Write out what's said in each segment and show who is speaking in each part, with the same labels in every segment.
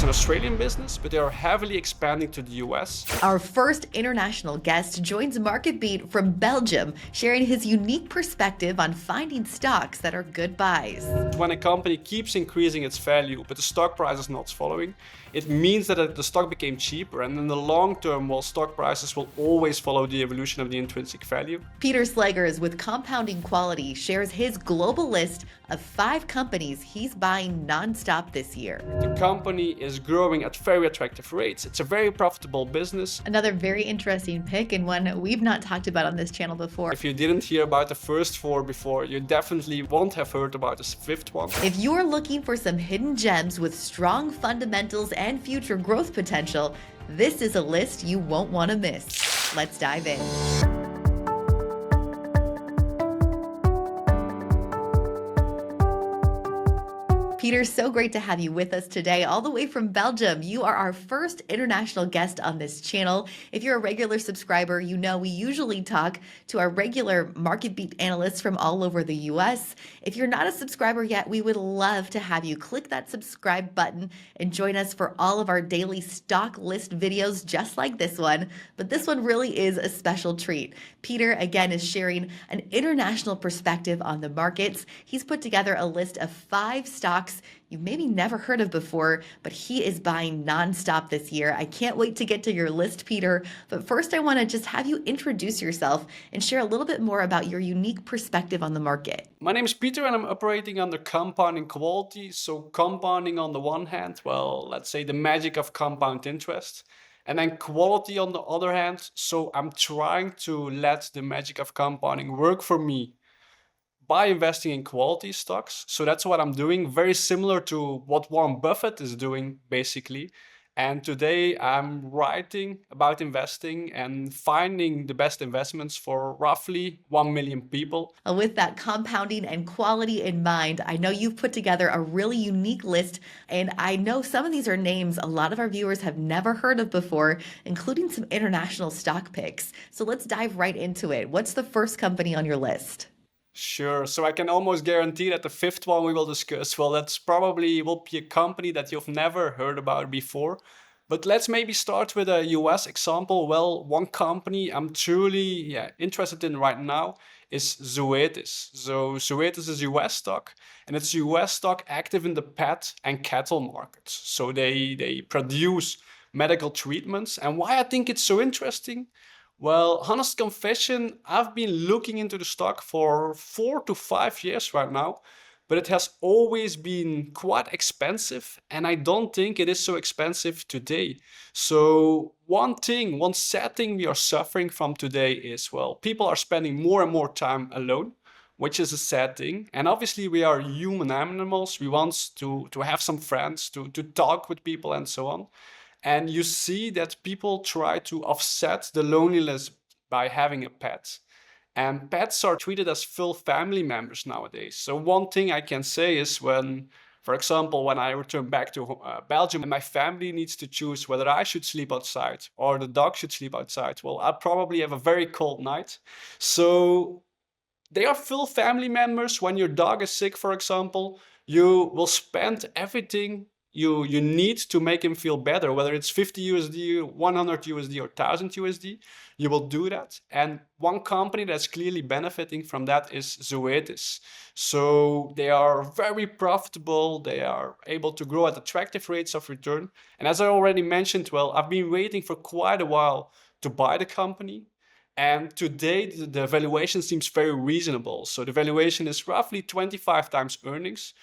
Speaker 1: an Australian business, but they are heavily expanding to the US.
Speaker 2: Our first international guest joins MarketBeat from Belgium, sharing his unique perspective on finding stocks that are good buys.
Speaker 1: When a company keeps increasing its value, but the stock price is not following, it means that the stock became cheaper, and in the long term, well, stock prices will always follow the evolution of the intrinsic value.
Speaker 2: Pieter Slegers with Compounding Quality shares his global list of 5 companies he's buying nonstop this year.
Speaker 1: The company is growing at very attractive rates. It's a very profitable business.
Speaker 2: Another very interesting pick, and one we've not talked about on this channel before.
Speaker 1: If you didn't hear about the first 4 before, you definitely won't have heard about the 5th one.
Speaker 2: If you're looking for some hidden gems with strong fundamentals and future growth potential, this is a list you won't want to miss. Let's dive in. Pieter, so great to have you with us today, all the way from Belgium. You are our first international guest on this channel. If you're a regular subscriber, you know we usually talk to our regular MarketBeat analysts from all over the US. If you're not a subscriber yet, we would love to have you click that subscribe button and join us for all of our daily stock list videos just like this one. But this one really is a special treat. Pieter, again, is sharing an international perspective on the markets. He's put together a list of 5 stocks you've maybe never heard of before, but he is buying nonstop this year. I can't wait to get to your list, Pieter. But first, I want to just have you introduce yourself and share a little bit more about your unique perspective on the market.
Speaker 1: My name is Pieter and I'm operating under compounding quality. So compounding on the one hand, well, let's say the magic of compound interest. And then quality on the other hand. So I'm trying to let the magic of compounding work for me by investing in quality stocks. So that's what I'm doing, very similar to what Warren Buffett is doing, basically. And today I'm writing about investing and finding the best investments for roughly 1 million people.
Speaker 2: With that compounding and quality in mind, I know you've put together a really unique list, and I know some of these are names a lot of our viewers have never heard of before, including some international stock picks. So let's dive right into it. What's the first company on your list?
Speaker 1: Sure. So I can almost guarantee that the 5th one we will discuss, well, that's probably will be a company that you've never heard about before. But let's maybe start with a US example. Well, one company I'm truly interested in right now is Zuetis. So Zuetis is a US stock, and it's a US stock active in the pet and cattle markets. So they produce medical treatments. And why I think it's so interesting? Well, honest confession, I've been looking into the stock for 4 to 5 years right now, but it has always been quite expensive, and I don't think it is so expensive today. So one sad thing we are suffering from today is, well, people are spending more and more time alone, which is a sad thing. And obviously we are human animals. We want to have some friends, to talk with people and so on. And you see that people try to offset the loneliness by having a pet. And pets are treated as full family members nowadays. So one thing I can say is when, for example, when I return back to Belgium and my family needs to choose whether I should sleep outside or the dog should sleep outside, well, I'll probably have a very cold night. So they are full family members. When your dog is sick, for example, you will spend everything you need to make him feel better, whether it's 50 USD, 100 USD, or 1000 USD, you will do that. And one company that's clearly benefiting from that is Zuetis. So they are very profitable. They are able to grow at attractive rates of return. And as I already mentioned, well, I've been waiting for quite a while to buy the company. And today the valuation seems very reasonable. So the valuation is roughly 25 times earnings,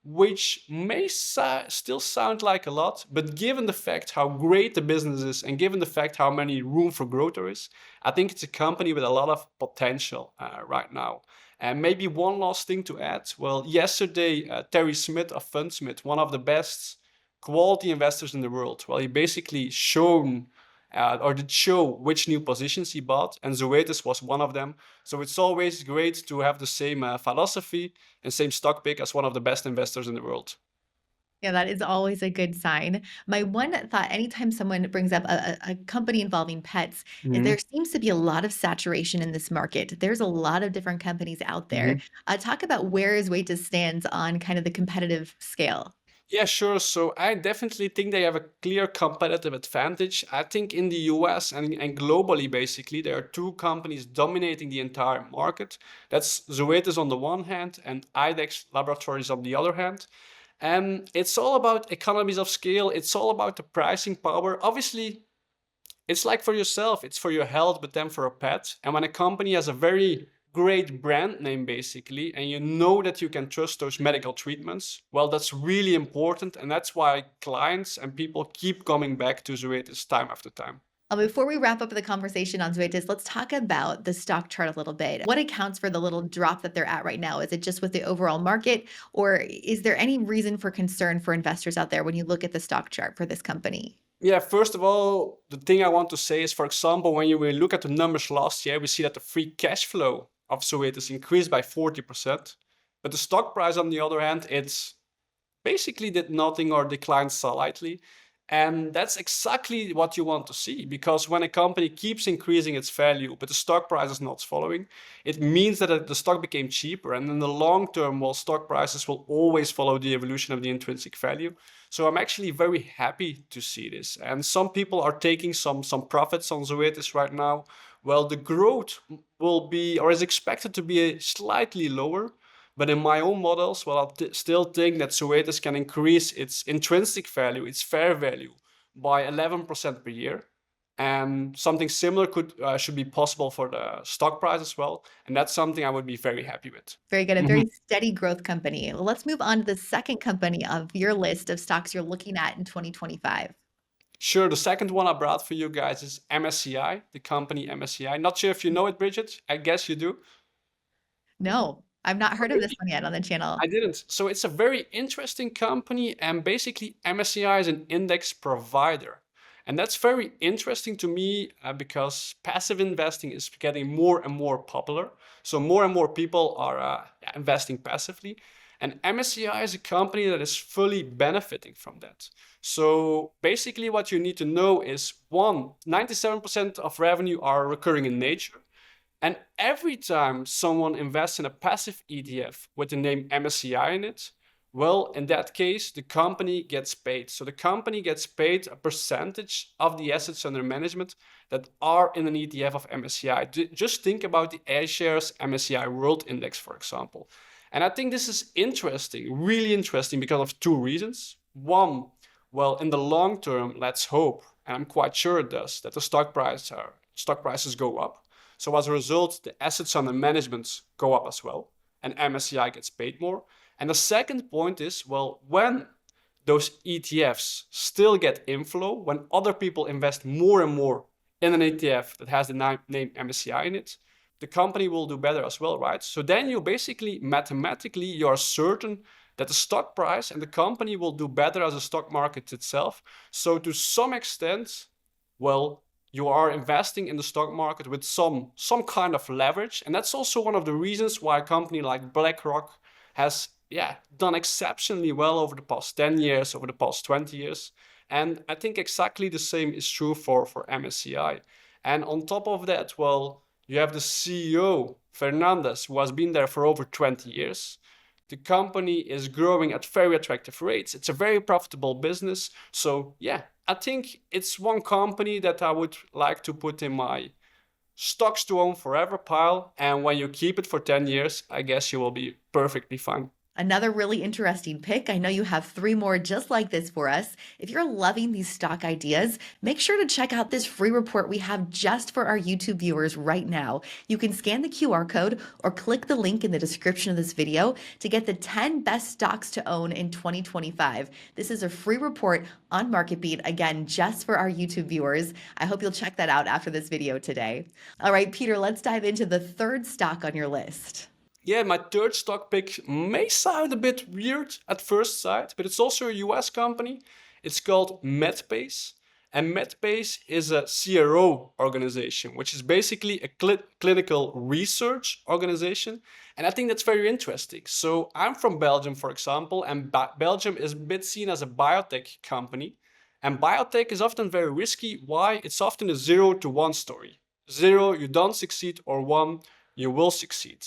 Speaker 1: which may still sound like a lot, but given the fact how great the business is and given the fact how many room for growth there is, I think it's a company with a lot of potential right now. And maybe one last thing to add. Well, yesterday, Terry Smith of FundSmith, one of the best quality investors in the world, well, he basically did show which new positions he bought, and Zuetis was one of them. So it's always great to have the same philosophy and same stock pick as one of the best investors in the world.
Speaker 2: Yeah, that is always a good sign. My one thought, anytime someone brings up a company involving pets, there seems to be a lot of saturation in this market. There's a lot of different companies out there. Talk about where Zuetis stands on kind of the competitive scale.
Speaker 1: Yeah, sure. So I definitely think they have a clear competitive advantage. I think in the US and globally, basically, there are two companies dominating the entire market. That's Zuetis on the one hand and IDEX Laboratories on the other hand. And it's all about economies of scale. It's all about the pricing power. Obviously, it's like for yourself, it's for your health, but then for a pet. And when a company has a very great brand name, basically, and you know that you can trust those medical treatments, well, that's really important. And that's why clients and people keep coming back to Zoetis time after time.
Speaker 2: Before we wrap up the conversation on Zuetis, let's talk about the stock chart a little bit. What accounts for the little drop that they're at right now? Is it just with the overall market, or is there any reason for concern for investors out there when you look at the stock chart for this company?
Speaker 1: Yeah, first of all, the thing I want to say is, for example, when you will look at the numbers last year, we see that the free cash flow of Zoetis increased by 40%. But the stock price, on the other hand, it's basically did nothing or declined slightly. And that's exactly what you want to see, because when a company keeps increasing its value, but the stock price is not following, it means that the stock became cheaper. And in the long term, well, stock prices will always follow the evolution of the intrinsic value. So I'm actually very happy to see this. And some people are taking some profits on Zoetis right now. Well, the growth will be or is expected to be slightly lower. But in my own models, well, I still think that Zoetis can increase its intrinsic value, its fair value, by 11% per year. And something similar should be possible for the stock price as well. And that's something I would be very happy with.
Speaker 2: Very good. A
Speaker 1: Mhm.
Speaker 2: very steady growth company. Well, let's move on to the second company of your list of stocks you're looking at in 2025.
Speaker 1: Sure, the second one I brought for you guys is MSCI, the company MSCI. Not sure if you know it, Bridget. I guess you do.
Speaker 2: No, I've not heard of this one yet on the channel.
Speaker 1: I didn't. So it's a very interesting company, and basically MSCI is an index provider. And that's very interesting to me because passive investing is getting more and more popular. So more and more people are investing passively. And MSCI is a company that is fully benefiting from that. So basically what you need to know is one, 97% of revenue are recurring in nature. And every time someone invests in a passive ETF with the name MSCI in it, well, in that case, the company gets paid. So the company gets paid a percentage of the assets under management that are in an ETF of MSCI. Just think about the iShares MSCI World Index, for example. And I think this is interesting, really interesting, because of two reasons. One, well, in the long term, let's hope, and I'm quite sure it does, that the stock prices go up. So as a result, the assets under management go up as well, and MSCI gets paid more. And the second point is, well, when those ETFs still get inflow, when other people invest more and more in an ETF that has the name MSCI in it, the company will do better as well, right? So then you basically, mathematically, you're certain that the stock price and the company will do better as a stock market itself. So to some extent, well, you are investing in the stock market with some kind of leverage. And that's also one of the reasons why a company like BlackRock has done exceptionally well over the past 10 years, over the past 20 years. And I think exactly the same is true for MSCI. And on top of that, well, you have the CEO, Fernandez, who has been there for over 20 years. The company is growing at very attractive rates. It's a very profitable business. So yeah, I think it's one company that I would like to put in my stocks to own forever pile. And when you keep it for 10 years, I guess you will be perfectly fine.
Speaker 2: Another really interesting pick. I know you have three more just like this for us. If you're loving these stock ideas, make sure to check out this free report we have just for our YouTube viewers right now. You can scan the QR code or click the link in the description of this video to get the 10 best stocks to own in 2025. This is a free report on MarketBeat, again, just for our YouTube viewers. I hope you'll check that out after this video today. All right, Pieter, let's dive into the third stock on your list.
Speaker 1: Yeah, my third stock pick may sound a bit weird at first sight, but it's also a US company. It's called Medpace. And Medpace is a CRO organization, which is basically a clinical research organization. And I think that's very interesting. So I'm from Belgium, for example, and Belgium is a bit seen as a biotech company. And biotech is often very risky. Why? It's often a 0 to 1 story. 0, you don't succeed, or 1, you will succeed.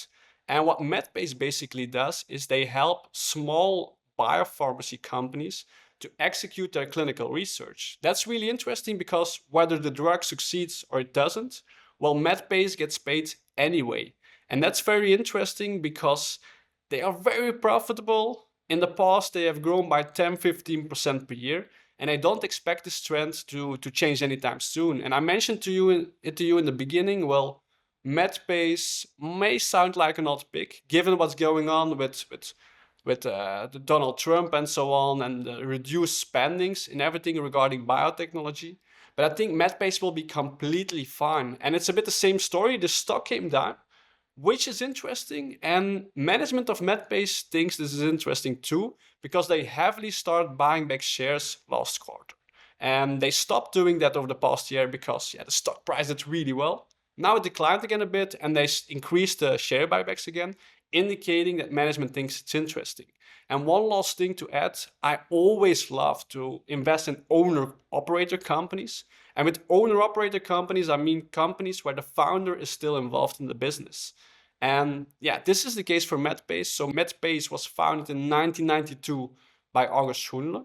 Speaker 1: And what Medpace basically does is they help small biopharmacy companies to execute their clinical research. That's really interesting because whether the drug succeeds or it doesn't, well, Medpace gets paid anyway. And that's very interesting because they are very profitable. In the past, they have grown by 10-15% per year. And I don't expect this trend to change anytime soon. And I mentioned to you in the beginning, well, Medpace may sound like an odd pick, given what's going on with the Donald Trump and so on, and the reduced spendings in everything regarding biotechnology. But I think Medpace will be completely fine. And it's a bit the same story. The stock came down, which is interesting. And management of Medpace thinks this is interesting too, because they heavily started buying back shares last quarter. And they stopped doing that over the past year because the stock price did really well. Now it declined again a bit, and they increased the share buybacks again, indicating that management thinks it's interesting. And one last thing to add, I always love to invest in owner-operator companies. And with owner-operator companies, I mean companies where the founder is still involved in the business. And this is the case for Medpace. So Medpace was founded in 1992 by August Schundler.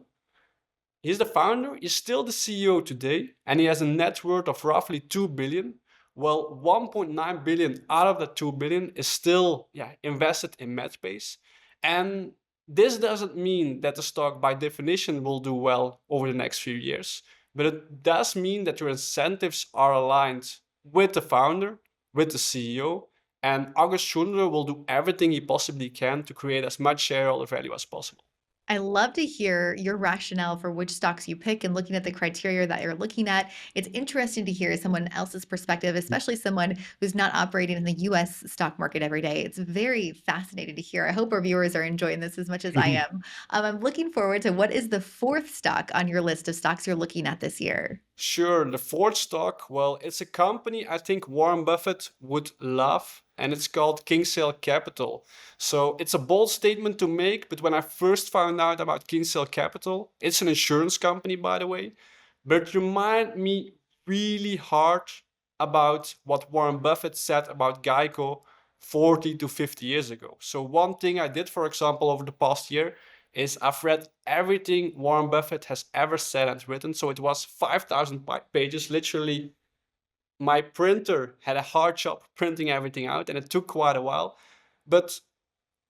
Speaker 1: He's the founder, he's still the CEO today, and he has a net worth of roughly 2 billion. Well, 1.9 billion out of that 2 billion is still invested in Medpace. And this doesn't mean that the stock by definition will do well over the next few years, but it does mean that your incentives are aligned with the founder, with the CEO, and August Schundler will do everything he possibly can to create as much shareholder value as possible.
Speaker 2: I love to hear your rationale for which stocks you pick and looking at the criteria that you're looking at. It's interesting to hear someone else's perspective, especially someone who's not operating in the US stock market every day. It's very fascinating to hear. I hope our viewers are enjoying this as much as I am. I'm looking forward to what is the fourth stock on your list of stocks you're looking at this year?
Speaker 1: Sure, the fourth stock, well, it's a company I think Warren Buffett would love, and it's called Kinsale Capital. So it's a bold statement to make, but when I first found out about Kinsale Capital, it's an insurance company, by the way, but it reminded me really hard about what Warren Buffett said about Geico 40 to 50 years ago. So one thing I did, for example, over the past year is I've read everything Warren Buffett has ever said and written. So it was 5,000 pages, literally. My printer had a hard job printing everything out, and it took quite a while. But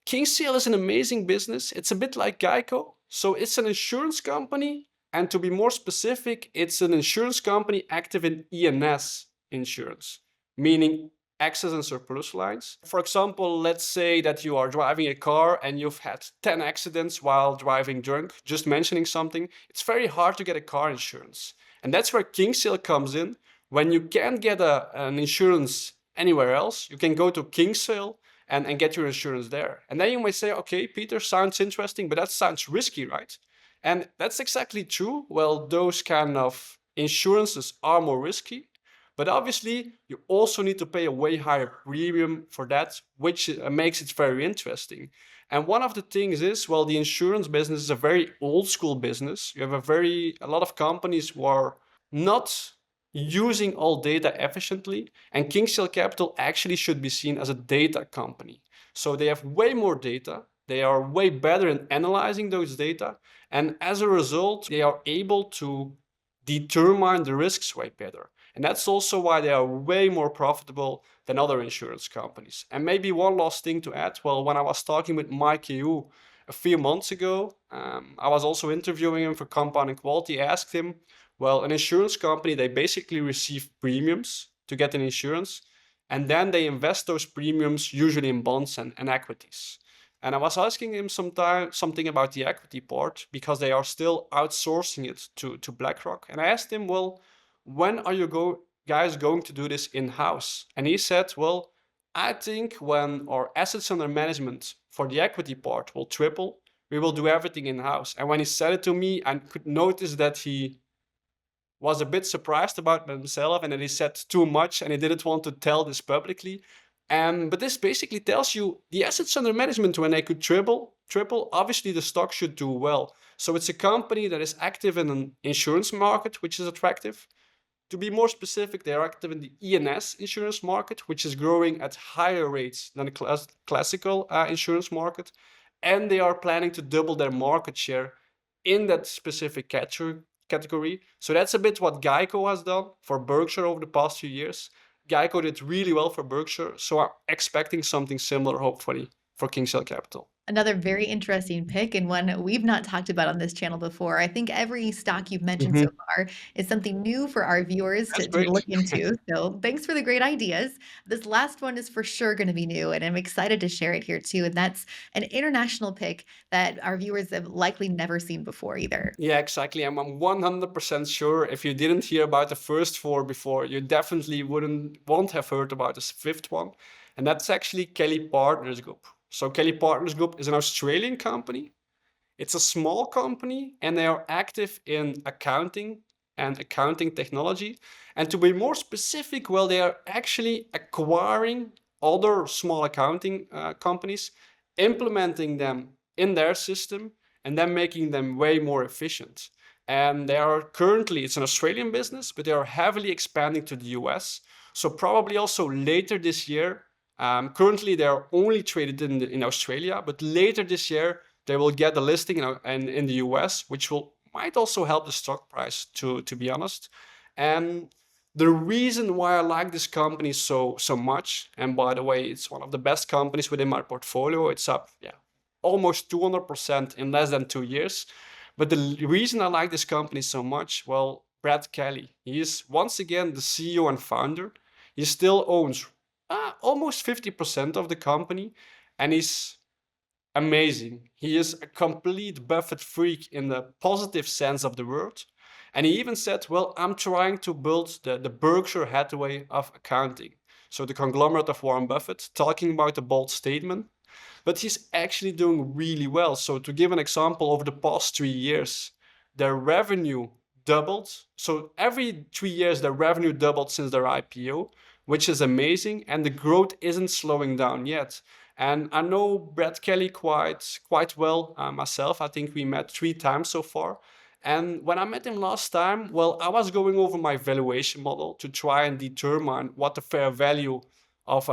Speaker 1: Kinsale is an amazing business. It's a bit like Geico. So it's an insurance company. And to be more specific, it's an insurance company active in E&S insurance, meaning excess and surplus lines. For example, let's say that you are driving a car and you've had 10 accidents while driving drunk, just mentioning something. It's very hard to get a car insurance. And that's where Kinsale comes in. When you can't get an insurance anywhere else, you can go to Kinsale and get your insurance there. And then you may say, okay, Pieter, sounds interesting, but that sounds risky, right? And that's exactly true. Well, those kind of insurances are more risky. But obviously, you also need to pay a way higher premium for that, which makes it very interesting. And one of the things is, well, the insurance business is a very old school business. You have a lot of companies who are not using all data efficiently, and Kinsale Capital actually should be seen as a data company. So they have way more data. They are way better in analyzing those data. And as a result, they are able to determine the risks way better. And that's also why they are way more profitable than other insurance companies. And maybe one last thing to add. Well, when I was talking with Mike Yu a few months ago, I was also interviewing him for Compounding Quality. I asked him, well, an insurance company, they basically receive premiums to get an insurance, and then they invest those premiums usually in bonds and equities. And I was asking him something about the equity part, because they are still outsourcing it to BlackRock. And I asked him, well, when are you guys going to do this in-house? And he said, well, I think when our assets under management for the equity part will triple, we will do everything in-house. And when he said it to me, I could notice that he was a bit surprised about himself, and then he said too much, and he didn't want to tell this publicly. But this basically tells you the assets under management, when they could triple, obviously the stock should do well. So it's a company that is active in an insurance market, which is attractive. To be more specific, they are active in the E&S insurance market, which is growing at higher rates than the classical insurance market. and they are planning to double their market share in that specific category. So that's a bit what Geico has done for Berkshire over the past few years. Geico did really well for Berkshire, so I'm expecting something similar, hopefully, for Kinsale Capital.
Speaker 2: Another very interesting pick, and one we've not talked about on this channel before. I think every stock you've mentioned so far is something new for our viewers
Speaker 1: That's
Speaker 2: to
Speaker 1: great.
Speaker 2: look into. So thanks for the great ideas. This last one is for sure going to be new, and I'm excited to share it here too. And that's an international pick that our viewers have likely never seen before either.
Speaker 1: Yeah, exactly. I'm 100% sure if you didn't hear about the first four before, you definitely won't have heard about this fifth one. And that's actually Kelly Partners Group. So Kelly Partners Group is an Australian company. It's a small company and they are active in accounting and accounting technology. And to be more specific, well, they are actually acquiring other small accounting companies, implementing them in their system, and then making them way more efficient. And they are currently, it's an Australian business, but they are heavily expanding to the US. So probably also later this year, currently they are only traded in Australia, but later this year, they will get a listing in the US, which might also help the stock price, to be honest. And the reason why I like this company so much, and by the way, it's one of the best companies within my portfolio. It's up, almost 200% in less than 2 years. But the reason I like this company so much, well, Brad Kelly, he is once again the CEO and founder. He still owns almost 50% of the company, and he's amazing. He is a complete Buffett freak in the positive sense of the word. And he even said, well, I'm trying to build the Berkshire Hathaway of accounting. So the conglomerate of Warren Buffett, talking about a bold statement. But he's actually doing really well. So to give an example, over the past 3 years, their revenue doubled. So every 3 years, their revenue doubled since their IPO, which is amazing. And the growth isn't slowing down yet. And I know Brad Kelly quite well myself. I think we met 3 times so far. And when I met him last time, well, I was going over my valuation model to try and determine what the fair value of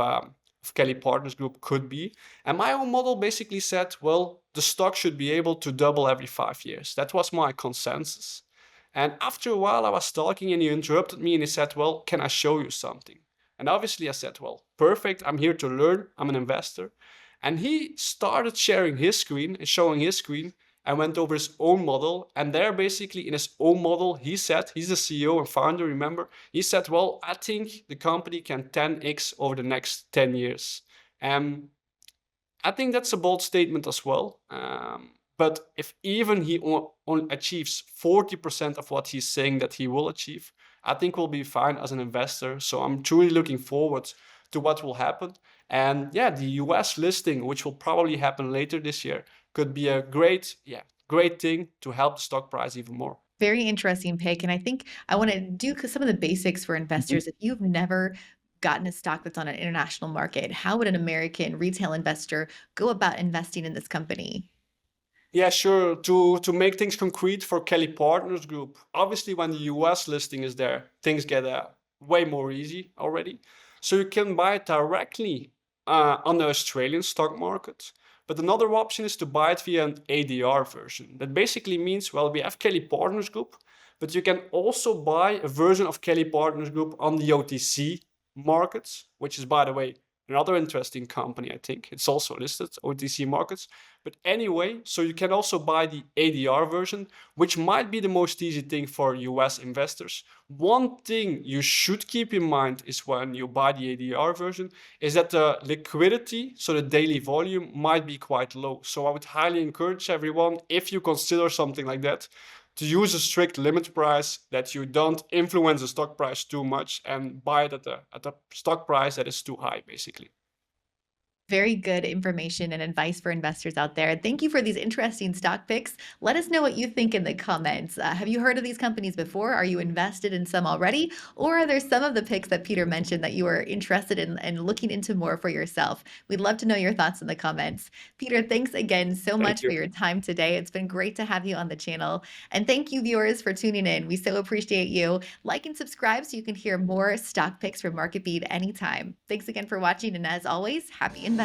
Speaker 1: Kelly Partners Group could be. And my own model basically said, well, the stock should be able to double every 5 years. That was my consensus. And after a while, I was talking and he interrupted me and he said, well, can I show you something? And obviously I said, well, perfect. I'm here to learn. I'm an investor. And he started sharing his screen and showing his screen and went over his own model. And there, basically, in his own model, he said, he's the CEO and founder, remember? He said, well, I think the company can 10x over the next 10 years. And I think that's a bold statement as well. But if even he achieves 40% of what he's saying that he will achieve, I think we'll be fine as an investor. So I'm truly looking forward to what will happen. And yeah, the US listing, which will probably happen later this year, could be a great thing to help the stock price even more.
Speaker 2: Very interesting pick. And I think I want to do some of the basics for investors. If you've never gotten a stock that's on an international market, how would an American retail investor go about investing in this company?
Speaker 1: Yeah, sure. To make things concrete for Kelly Partners Group, obviously when the US listing is there, things get way more easy already. So you can buy it directly on the Australian stock market. But another option is to buy it via an ADR version. That basically means, well, we have Kelly Partners Group, but you can also buy a version of Kelly Partners Group on the OTC markets, which is, by the way, another interesting company, I think. It's also listed, OTC markets. But anyway, so you can also buy the ADR version, which might be the most easy thing for US investors. One thing you should keep in mind is when you buy the ADR version is that the liquidity, so the daily volume, might be quite low. So I would highly encourage everyone, if you consider something like that, to use a strict limit price, that you don't influence the stock price too much and buy it at a stock price that is too high, basically.
Speaker 2: Very good information and advice for investors out there. Thank you for these interesting stock picks. Let us know what you think in the comments. Have you heard of these companies before? Are you invested in some already? Or are there some of the picks that Pieter mentioned that you are interested in and looking into more for yourself? We'd love to know your thoughts in the comments. Pieter, thanks again so much for your time today. It's been great to have you on the channel. And thank you, viewers, for tuning in. We so appreciate you. Like and subscribe so you can hear more stock picks from MarketBeat anytime. Thanks again for watching. And as always, happy investing.